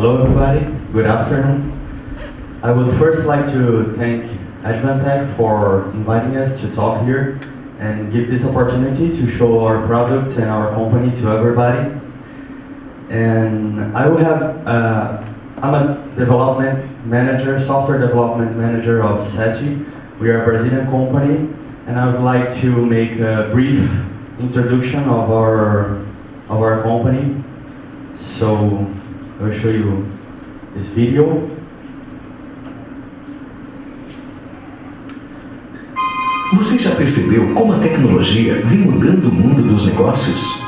Hello everybody, good afternoon. I would first like to thank Advantech for inviting us to talk here and give this opportunity to show our products and our company to everybody. And I'm a development manager, software development manager of Setibt. We are a Brazilian company, and I would like to make a brief introduction of our company. So I'll show you this video. Você já percebeu como a tecnologia vem mudando o mundo dos negócios?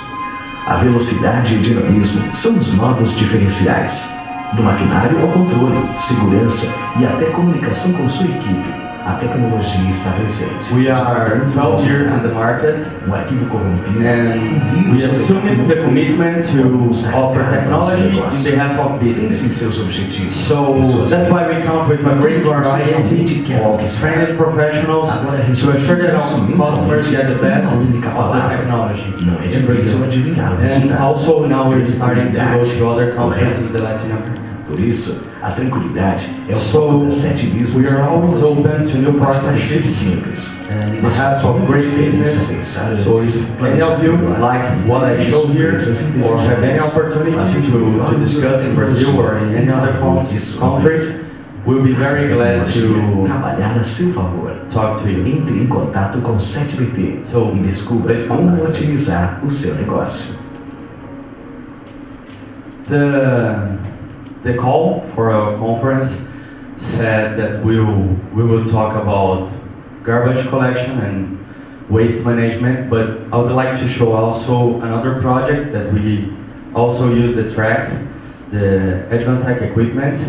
A velocidade e o dinamismo são os novos diferenciais. Do maquinário ao controle, segurança e até comunicação com sua equipe, a tecnologia está presente. We are 12 years in the market, arquivo corrompido, and we assume the commitment to offer technology in behalf of business. Seus objetivos. So that's why we come with a great variety of trained professionals to assure that our customers get the best of the technology in Brazil. And also now we're starting to go to other countries in the Latin America. Por isso, a tranquilidade é o foco da Setibt. We are always open to new partnerships and we have some great business. So if any of you like what I show here or have any opportunity to discuss in Brazil or in any other countries, we'll be very glad to trabalhar a seu favor. Talk to you. Entre em contato com Setibt e descubra como otimizar o seu negócio. The call for our conference said that we will talk about garbage collection and waste management, but I would like to show also another project that we also use the track, the Advantech equipment.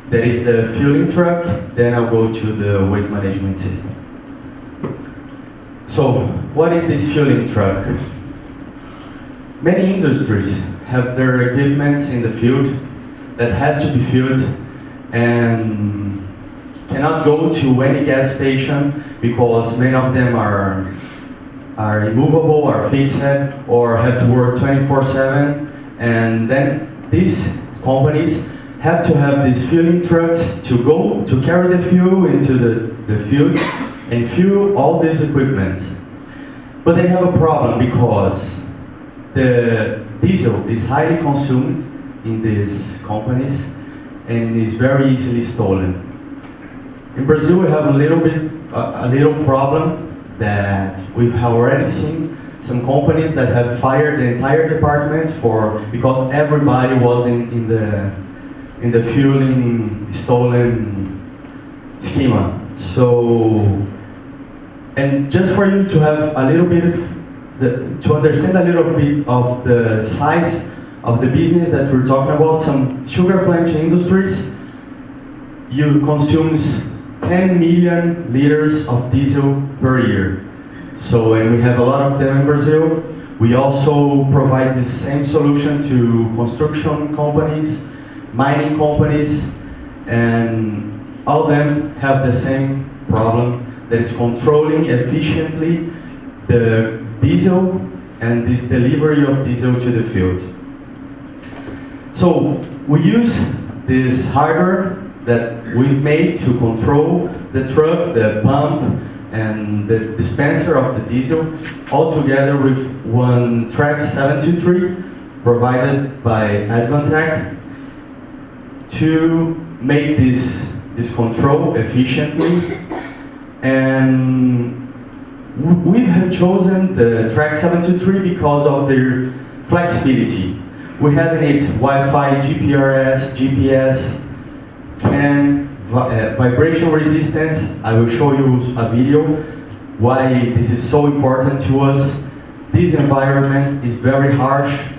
That is the fueling truck. Then I'll go to the waste management system. So, what is this fueling truck? Many industries have their equipment in the field that has to be filled and cannot go to any gas station because many of them are immovable, are fixed, or have to work 24/7. And then these companies have to have these fueling trucks to carry the fuel into the field and fuel all these equipment. But they have a problem because the diesel is highly consumed in these companies and is very easily stolen. In Brazil we have a little problem that we have already seen some companies that have fired the entire departments because everybody was in the fueling stolen schema. So, and just for you to have a little bit to understand a little bit of the size of the business that we're talking about, some sugar plant industries, you consumes 10 million liters of diesel per year. So, and we have a lot of them in Brazil. We also provide the same solution to construction companies, mining companies, and all of them have the same problem, that is controlling efficiently the diesel and this delivery of diesel to the field. So we use this hardware that we've made to control the truck, the pump, and the dispenser of the diesel, all together with one track 723 provided by Advantech to make this control efficiently. And we have chosen the track 723 because of their flexibility. We have in it Wi-Fi, GPRS, GPS, CAN, vibration resistance. I will show you a video why this is so important to us. This environment is very harsh,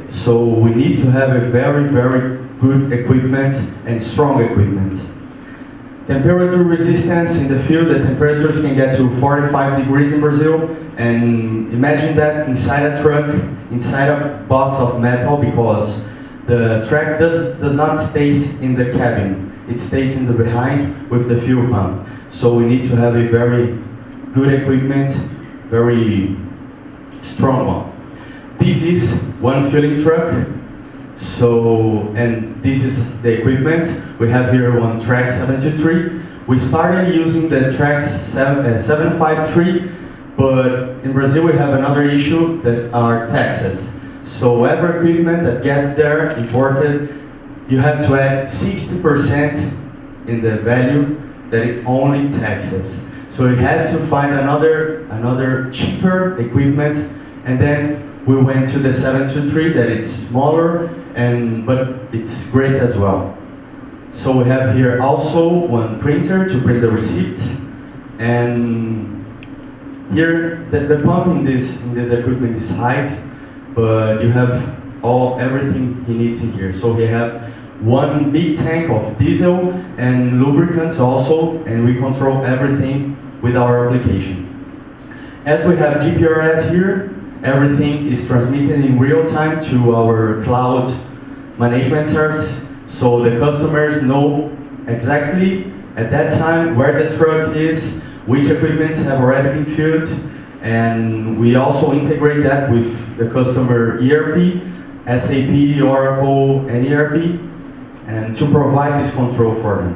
so we need to have a very, very good equipment and strong equipment. Temperature resistance in the field, the temperatures can get to 45 degrees in Brazil, and imagine that inside a truck, inside a box of metal, because the track does not stay in the cabin, it stays in the behind with the fuel pump. So we need to have a very good equipment, very strong one. This is one fueling truck So, and this is the equipment. We have here one track 723. We started using the track 753, but in Brazil we have another issue that are taxes. So every equipment that gets there, imported, you have to add 60% in the value that it only taxes. So we had to find another cheaper equipment, and then we went to the 723 that it's smaller, but it's great as well. So we have here also one printer to print the receipts, and here the pump in this equipment is high, but you have everything he needs in here. So we have one big tank of diesel and lubricants also, and we control everything with our application. As we have GPRS here, everything is transmitted in real time to our cloud management service, so the customers know exactly at that time where the truck is, which equipments have already been filled, and we also integrate that with the customer ERP, SAP, Oracle, and ERP, and to provide this control for them.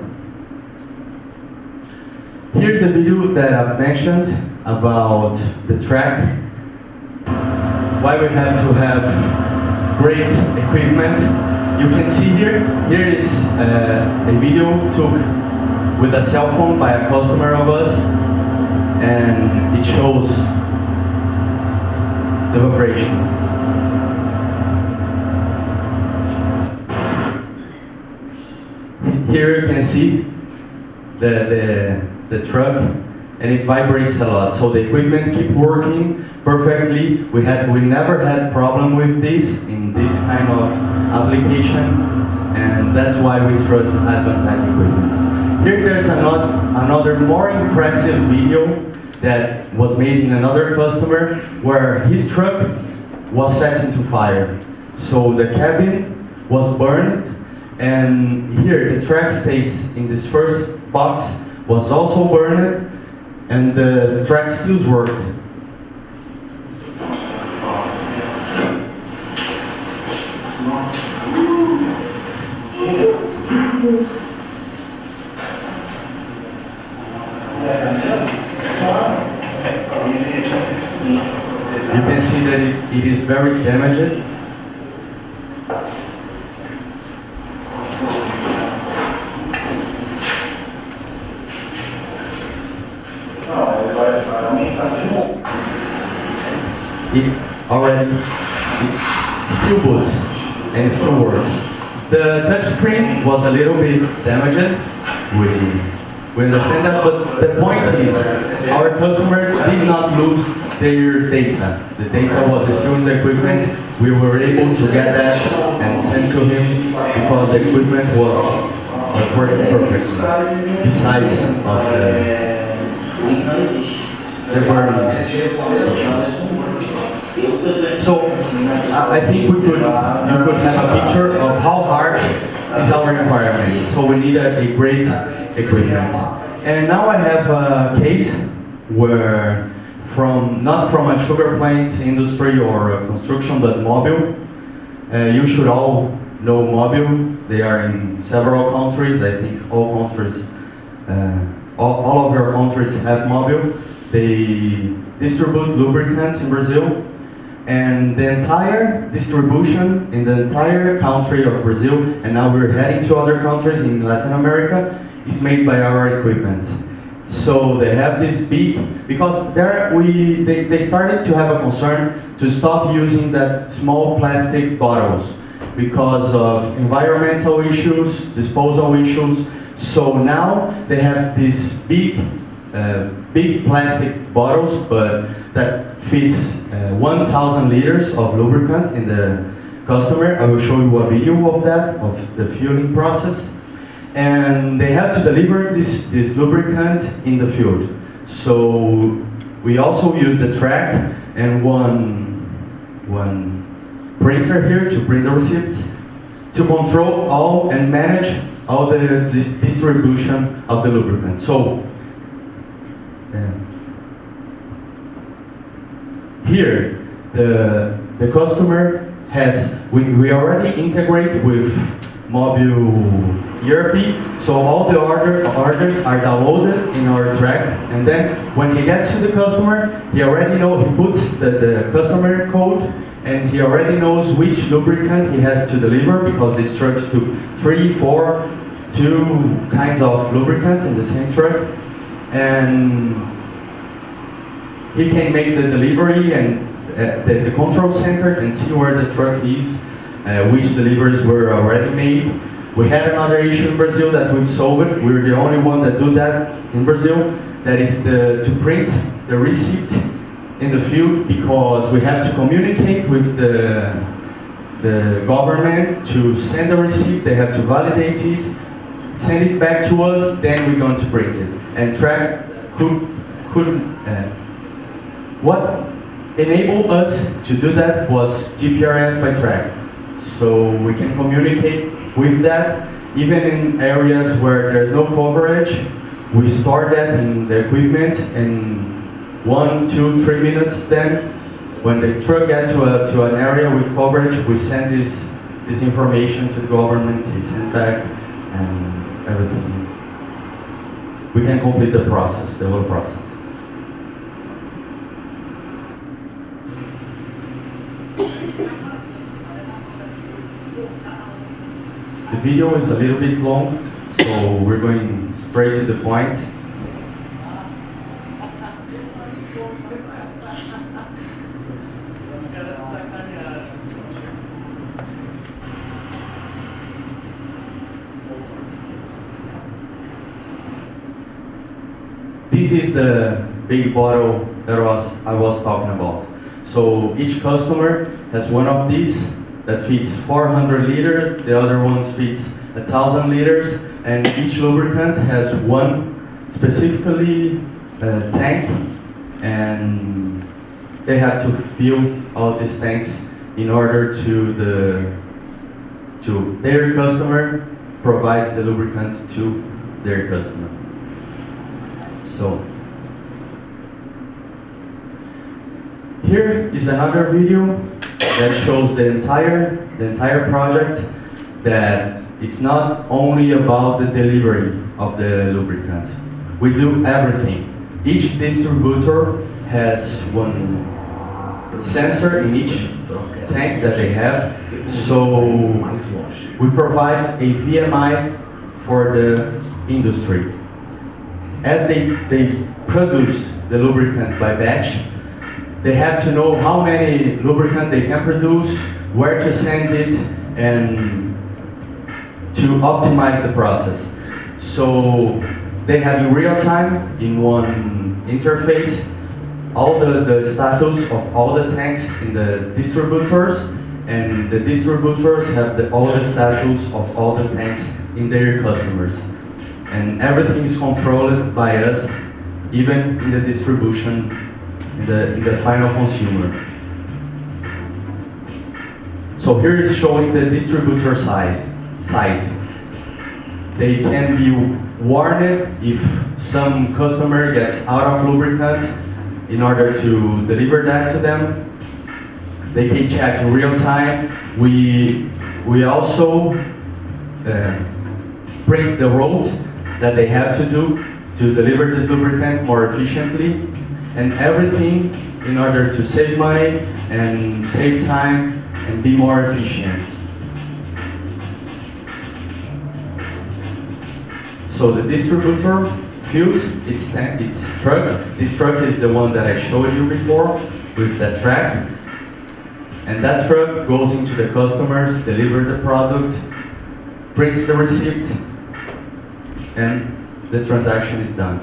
Here's the video that I've mentioned about the track, why we have to have great equipment. You can see here is a video took with a cell phone by a customer of us, and it shows the vibration. Here you can see the truck, and it vibrates a lot. So the equipment keep working perfectly. We never had problem with this in this kind of application, and that's why we trust advanced equipment. Here there's another more impressive video that was made in another customer where his truck was set into fire. So the cabin was burned, and here the track stays in this first box was also burned, and the track still working. You can see that it is very damaged. It still boots and it still works. The touch screen was a little bit damaged. We understand that, but the point is our customer did not lose their data. The data was still in the equipment. We were able to get that and send to him because the equipment was working perfectly. Besides of the burning issues. So I think you could have a picture of how harsh is our environment. So we need a great equipment. And now I have a case where not from a sugar plant industry or construction, but mobile. You should all know mobile. They are in several countries. I think all countries, all of your countries have mobile. They distribute lubricants in Brazil. And the entire distribution in the entire country of Brazil, and now we're heading to other countries in Latin America, is made by our equipment. So they have this big, because they started to have a concern to stop using that small plastic bottles because of environmental issues, disposal issues. So now they have these big plastic bottles, but that fits 1,000 liters of lubricant in the customer. I will show you a video of that, of the fueling process. And they have to deliver this lubricant in the field. So we also use the track and one printer here to print the receipts to control all and manage all the distribution of the lubricant. So here the customer we already integrate with mobile ERP, so all the orders are downloaded in our track, and then when he gets to the customer, he already knows, he puts the customer code, and he already knows which lubricant he has to deliver, because these trucks took 3, 4, 2 kinds of lubricants in the same truck, and he can make the delivery, and the control center can see where the truck is, which deliveries were already made. We had another issue in Brazil that we've solved. We're the only one that do that in Brazil. That is to print the receipt in the field, because we have to communicate with the government to send the receipt. They have to validate it, send it back to us, then we're going to print it. And track what enabled us to do that was GPRS by track. So we can communicate with that, even in areas where there's no coverage. We store that in the equipment, and 1, 2, 3 minutes, then when the truck gets to an area with coverage, we send this information to the government, they send back, and everything. We can complete the process, the whole process. The video is a little bit long, so we're going straight to the point. This is the big bottle that I was talking about. So each customer has one of these that fits 400 liters, the other ones fits 1,000 liters, and each lubricant has one specifically tank, and they have to fill all these tanks in order to their customer provides the lubricants to their customer. So here is another video that shows the entire project, that it's not only about the delivery of the lubricant. We do everything. Each distributor has one sensor in each tank that they have. So we provide a VMI for the industry. As they produce the lubricant by batch, they have to know how many lubricant they can produce, where to send it, and to optimize the process. So they have in real time, in one interface, all the status of all the tanks in the distributors, and the distributors have all the status of all the tanks in their customers. And everything is controlled by us, even in the distribution, in the final consumer. So here is showing the distributor side. They can be warned if some customer gets out of lubricant in order to deliver that to them. They can check in real time. We also print the route that they have to do to deliver this lubricant more efficiently, and everything in order to save money and save time and be more efficient. So the distributor fills its truck. This truck is the one that I showed you before with that track. And that truck goes into the customers, delivers the product, prints the receipt, and the transaction is done.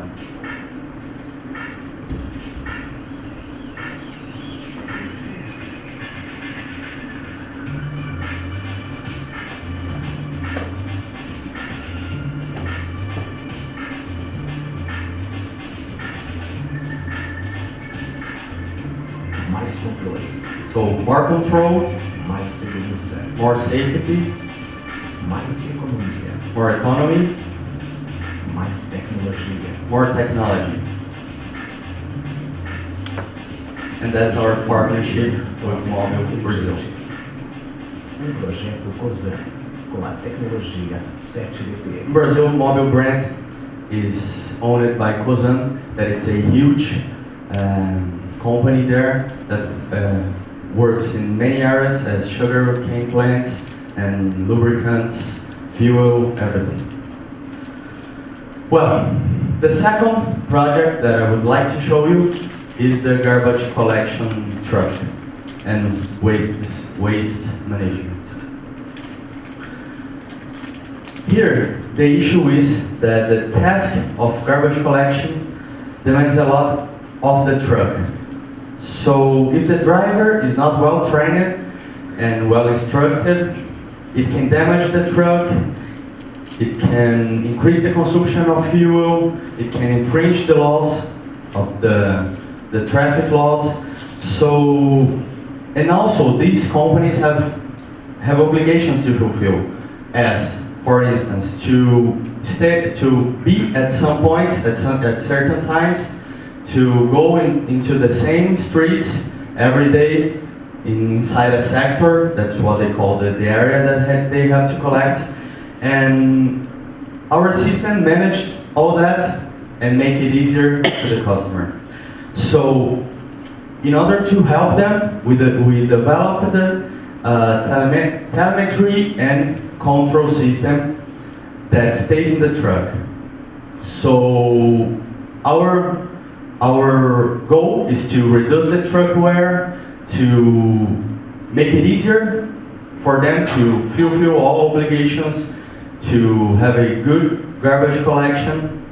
Mais controle, So more control, mais segurança, more safety, mais economia, more economy, mais tecnologia. more technology. And that's our partnership with Mobile Brazil. projeto COSAN, com a tecnologia Setibt. In Brazil, mobile brand is owned by COSAN, that it's a huge company there that works in many areas as sugar cane plants and lubricants, fuel, everything. Well, the second project that I would like to show you is the garbage collection truck and waste management. Here, the issue is that the task of garbage collection demands a lot of the truck. So if the driver is not well trained and well instructed, it can damage the truck, it can increase the consumption of fuel, it can infringe the laws of the traffic laws. So, and also these companies have obligations to fulfill, as for instance, to be at some points, at certain times, to go into the same streets every day inside a sector. That's what they call the area that they have to collect. And our system managed all that and make it easier to the customer. So in order to help them, we developed the telemetry and control system that stays in the truck. So our goal is to reduce the truck wear, to make it easier for them to fulfill all obligations, to have a good garbage collection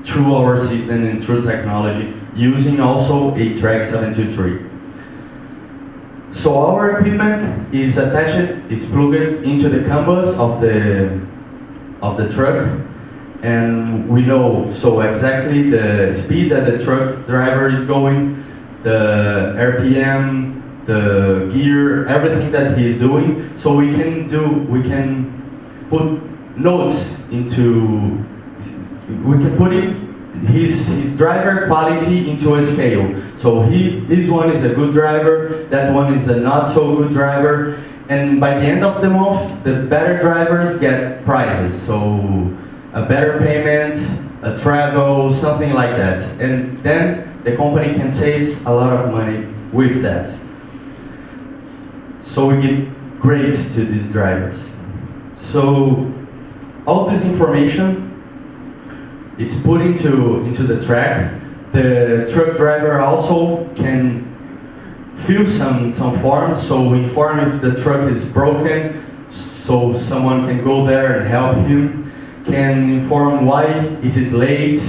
through our system and through technology, using also a track 723. So our equipment is attached, is plugged into the canvas of the truck, and we know so exactly the speed that the truck driver is going, the RPM, the gear, everything that he's doing. So we can put notes into, we can put his driver quality into a scale. So this one is a good driver, that one is a not so good driver, and by the end of the month, the better drivers get prizes. So a better payment, a travel, something like that. And then the company can save a lot of money with that. So we give grades to these drivers. So all this information, it's put into the track. The truck driver also can fill some forms, so inform if the truck is broken, so someone can go there and help him, can inform why is it late,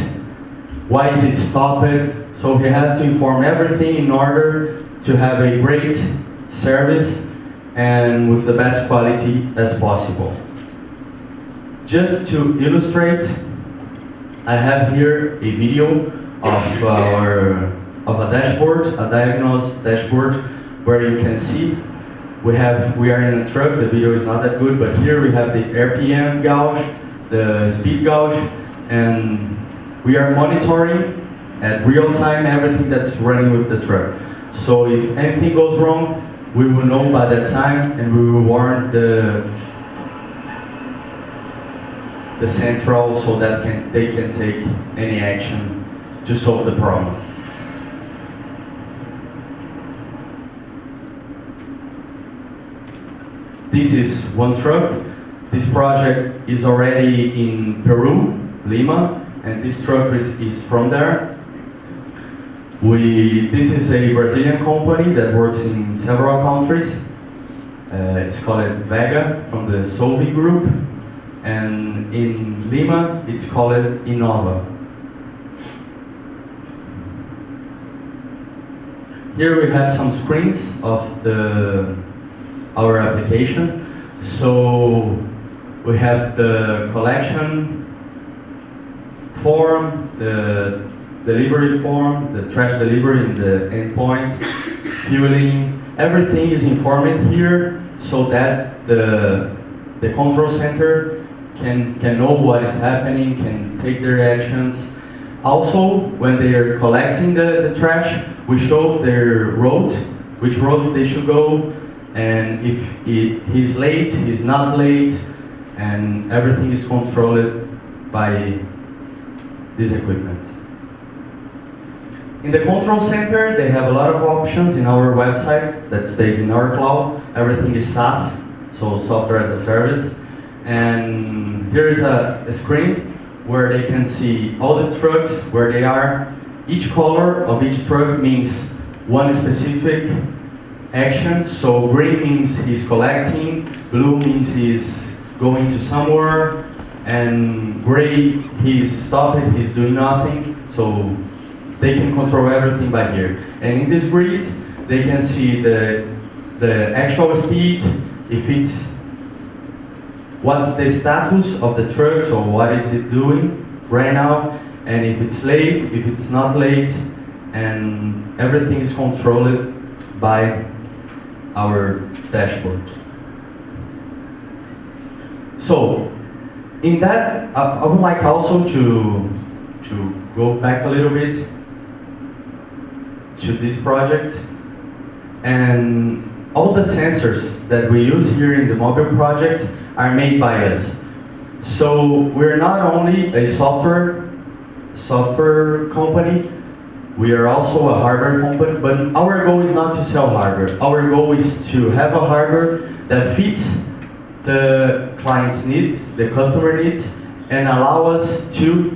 why is it stopped. So he has to inform everything in order to have a great service and with the best quality as possible. Just to illustrate, I have here a video of a dashboard, a diagnosed dashboard, where you can see we are in a truck. The video is not that good, but here we have the RPM gauge, the speed gauge, and we are monitoring at real time everything that's running with the truck. So if anything goes wrong, we will know by that time, and we will warn the central so that they can take any action to solve the problem. This is one truck. This project is already in Peru, Lima, and this truck is from there. This is a Brazilian company that works in several countries. It's called Vega from the Solvi group, and in Lima it's called Innova. Here we have some screens of our application. So we have the collection form, the delivery form, the trash delivery in the endpoint, fueling, everything is informed here so that the control center can know what is happening, can take their actions. Also, when they are collecting the trash, we show their route, which roads they should go, and if he's late, he's not late, and everything is controlled by this equipment. In the control center, they have a lot of options in our website that stays in our cloud. Everything is SaaS, so software as a service. And here is a screen where they can see all the trucks, where they are. Each color of each truck means one specific action. So green means he's collecting, blue means he's going to somewhere, and gray, he's stopping, he's doing nothing. So they can control everything by here. And in this grid, they can see the actual speed, if it's, what's the status of the truck, so what is it doing right now, and if it's late, if it's not late, and everything is controlled by our dashboard. So, in that, I would like also to go back a little bit to this project, and all the sensors that we use here in the mobile project are made by us. So we're not only a software company, we are also a hardware company, but our goal is not to sell hardware. Our goal is to have a hardware that fits the client's needs, the customer needs, and allow us to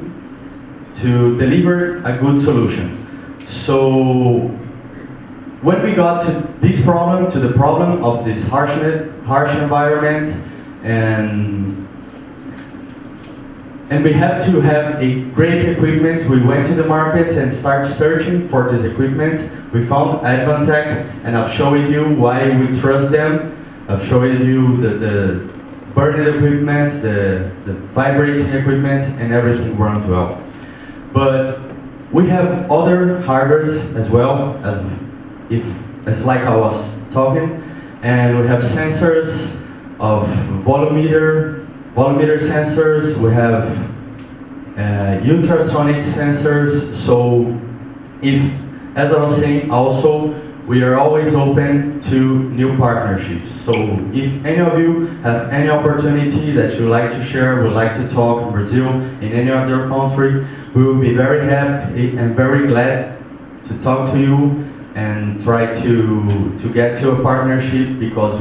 deliver a good solution. So when we got to this problem, to the problem of this harsh environment, and we have to have a great equipment, we went to the market and started searching for this equipment. We found Advantech, and I've showed you why we trust them. I've showed you the burning equipment, the vibrating equipment, and everything runs well. But we have other hardwares as well, as like I was talking, and we have sensors of volumeter sensors, we have ultrasonic sensors. So as I was saying, also we are always open to new partnerships. So if any of you have any opportunity that you like to share, would like to talk in Brazil, in any other country, we will be very happy and very glad to talk to you and try to get to a partnership, because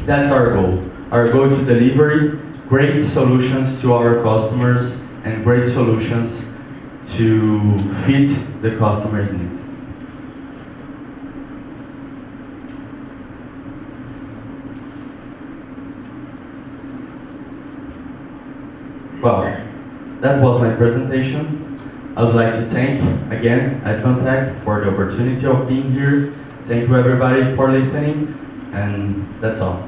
that's our goal. Our goal is to deliver great solutions to our customers and great solutions to fit the customer's needs. Well, that was my presentation. I would like to thank again Advantech for the opportunity of being here. Thank you everybody for listening, and that's all.